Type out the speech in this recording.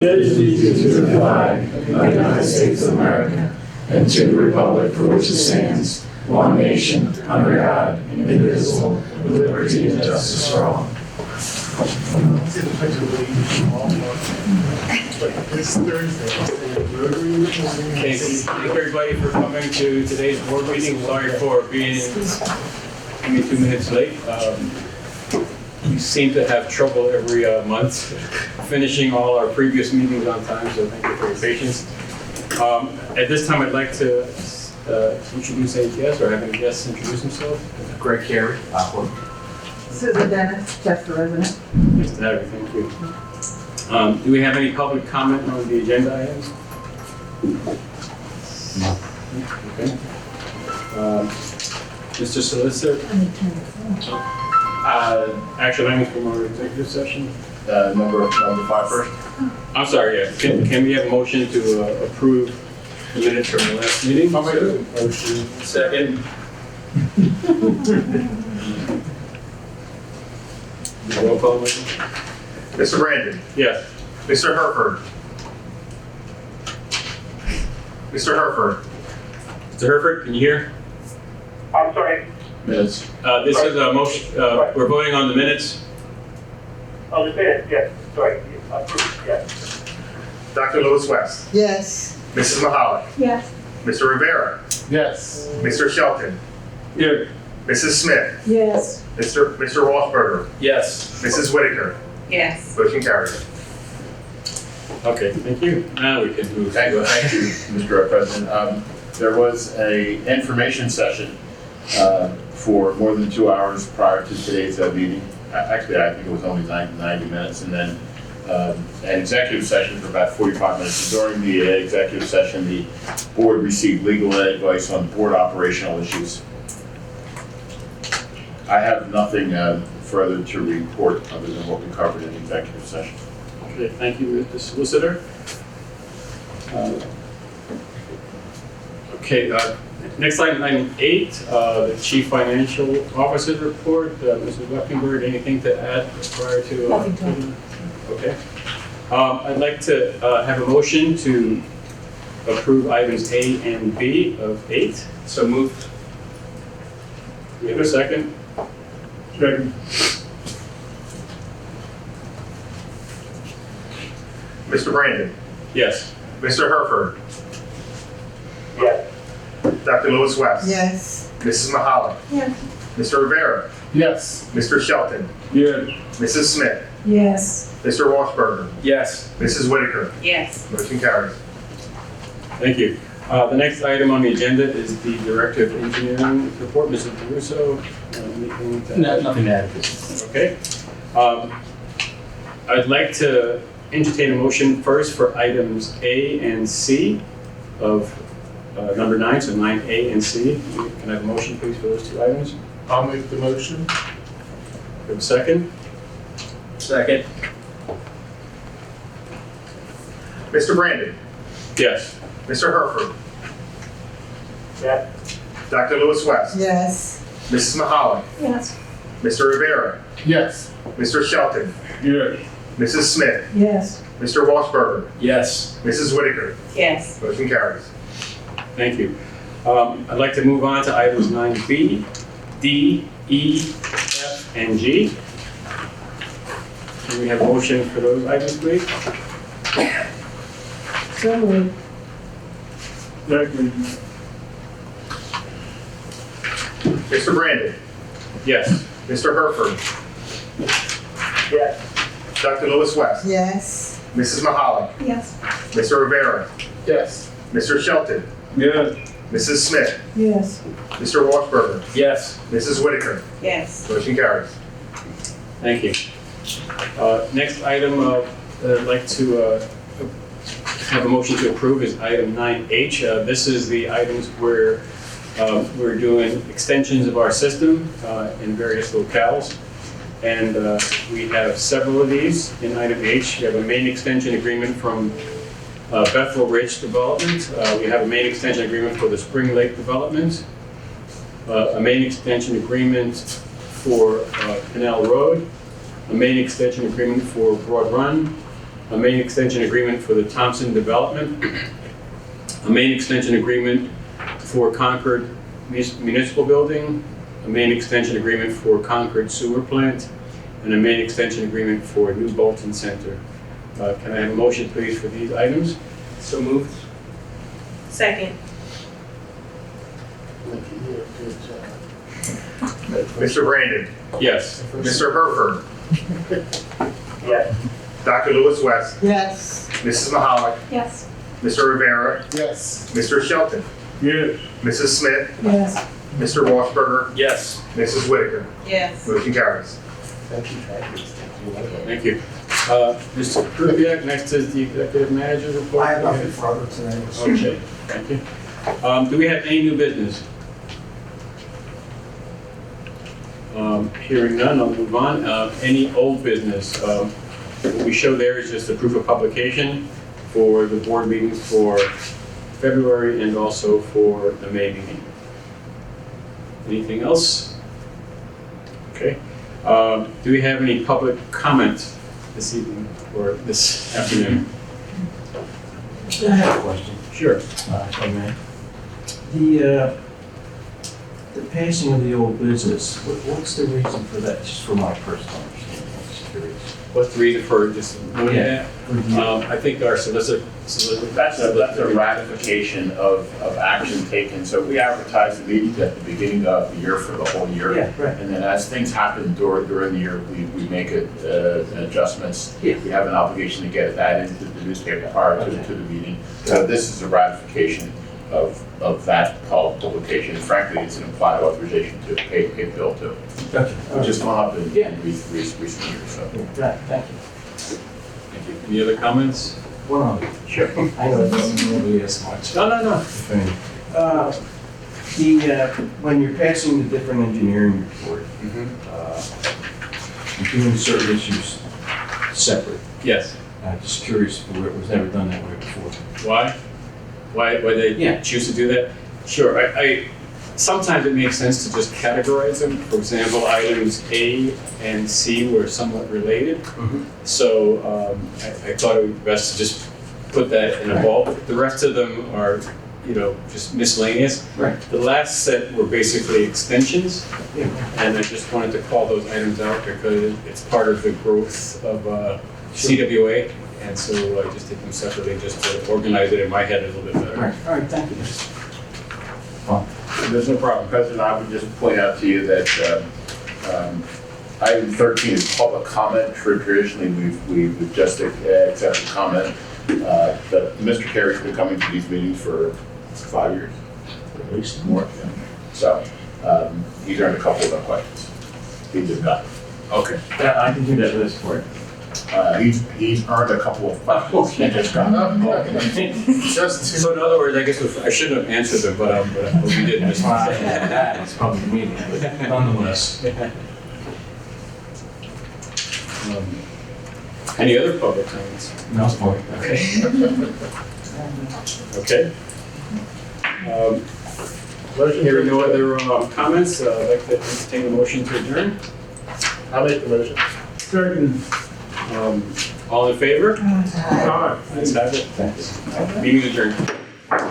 Allegiance to the flag of the United States of America and to the republic for which it stands, one nation, under God, indivisible, with liberty and justice for all. This Thursday. Thank you everybody for coming to today's board meeting. Sorry for being 2 minutes late. We seem to have trouble every month finishing all our previous meetings on time, so thank you for your patience. At this time, I'd like to introduce any guests or have any guests introduce themselves. Greg Carey, Aqua. Susan Dennis, Chester resident. Mr. Harry, thank you. Do we have any public comment on the agenda items? No. Okay. Mr. Solicitor? Actual items from our executive session? Number 5 first. I'm sorry, yeah. Can we have a motion to approve the minutes from the last meeting? I'll make a motion. Second. Roll call, motion? Mr. Brandon. Yes. Mr. Herford. Mr. Herford. Mr. Herford, can you hear? I'm sorry. Minutes. This is a motion, we're voting on the minutes. Oh, the minutes, yes, sorry. Approved, yes. Dr. Lewis West. Yes. Mrs. Mahalik. Yes. Mr. Rivera. Yes. Mr. Shelton. Here. Mrs. Smith. Yes. Mr. Rothberger. Yes. Mrs. Whitaker. Yes. Motion carries. Okay, thank you. Now we can move. Thank you, Mr. President. There was a information session for more than 2 hours prior to today's meeting. Actually, I think it was only 90 minutes, and then an executive session for about 45 minutes. During the executive session, the board received legal advice on board operational issues. I have nothing further to report other than what we covered in the executive session. Okay, thank you, Mr. Solicitor. Okay, next item 8, the Chief Financial Officer report. Mrs. Lefkenberg, anything to add prior to? Nothing to add. Okay. I'd like to have a motion to approve items A and B of 8. So moved. We have a second? Second. Mr. Brandon. Yes. Mr. Herford. Yes. Dr. Lewis West. Yes. Mrs. Mahalik. Yes. Mr. Rivera. Yes. Mr. Shelton. Yes. Mrs. Smith. Yes. Mr. Rothberger. Yes. Mrs. Whitaker. Yes. Motion carries. Thank you. The next item on the agenda is the Director of Engineering report. Mrs. Caruso, anything to add? Nothing to add. Okay. I'd like to entertain a motion first for items A and C of number 9, so 9A and C. Can I have a motion, please, for those 2 items? I'll make the motion. Have a second? Second. Mr. Brandon. Yes. Mr. Herford. Yes. Dr. Lewis West. Yes. Mrs. Mahalik. Yes. Mr. Rivera. Yes. Mr. Shelton. Yes. Yes. Mrs. Smith. Yes. Mr. Rothberger. Yes. Mrs. Whitaker. Yes. Motion carries. Thank you. I'd like to move on to items 9B, D, E, F, and G. Can we have a motion for those items, please? So moved. Second. Mr. Brandon. Yes. Mr. Herford. Yes. Dr. Lewis West. Yes. Mrs. Mahalik. Yes. Mr. Rivera. Yes. Mr. Shelton. Yes. Mrs. Smith. Yes. Mr. Rothberger. Yes. Mrs. Whitaker. Yes. Motion carries. Thank you. Next item I'd like to have a motion to approve is item 9H. This is the items where we're doing extensions of our system in various locales. And we have several of these in item H. We have a main extension agreement from Bethel Ridge Development. We have a main extension agreement for the Spring Lake Development. A main extension agreement for Canal Road. A main extension agreement for Broad Run. a main extension agreement for the Thompson Development, a main extension agreement for Concord Municipal Building, a main extension agreement for Concord Sewer Plant, and a main extension agreement for New Bolton Center. Can I have a motion, please, for these items? So moved. Second. Mr. Brandon, Yes. Mr. Herford, Yes. Dr. Lewis West, Yes. Mrs. Mahalik, Yes. Mr. Rivera, Yes. Mr. Shelton, Yes. Mrs. Smith, Yes. Mr. Washburger, Yes. Mrs. Whitaker. Yes. Motion carries. Thank you. Thank you. Mr. Kubiak, next is the executive manager's report. I have nothing further today. Okay, thank you. Do we have any new business? Hearing none, I'll move on. Any old business? What we show there is just a proof of publication for the board meetings for February and also for the May meeting. Anything else? Okay. Do we have any public comment this evening or this afternoon? I have a question, Sure. if I may. The passing of the old business, what's the reason for that, just for my personal understanding, I'm just curious. What's the reason for just moving Yeah. that? I think our solicitor. That's a ratification of action taken. So we advertise the meetings at the beginning of the year for the whole year. Yeah, right. And then as things happen during the year, we make adjustments. Yeah. We have an obligation to get that into the newspaper prior to the meeting. So this is a ratification of that publication. Frankly, it's an implied authorization to pay the bill too, Okay. which has gone up in Yeah. recent years, so. Right, thank you. Thank you. Any other comments? One on it. Sure. I know it doesn't really ask much. No. if any. When you're passing the different engineering report, you're doing certain issues separate. Yes. Just curious, where it was never done that way before. Why? Why they Yeah. choose to do that? Sure. I sometimes it makes sense to just categorize them. For example, items A and C were somewhat related. So I thought it would be best to just put that in a bulk. The rest of them are, just miscellaneous. Right. The last set were basically extensions, Yeah. and I just wanted to call those items out because it's part of the growth of CWA, and so I just did them separately just to organize it in my head a little bit better. All right, thank you. There's no problem. President, I would just point out to you that item 13 is public comment. Traditionally, we've just accepted comment. But Mr. Carey's been coming to these meetings for 5 years, At least. more. Yeah. So he's earned a couple of the questions. He did not. Okay. Yeah, I can do that list for you. He's earned a couple of questions. He just got. So in other words, I guess I shouldn't have answered them, but we did. Just It's probably the meeting, but nonetheless. Any other public comments? No, it's fine. Okay. Hearing no other comments, I'd like to entertain a motion to adjourn. I'll make the motion. All in favor? Aye. Let's have it. Thanks. Meeting adjourned.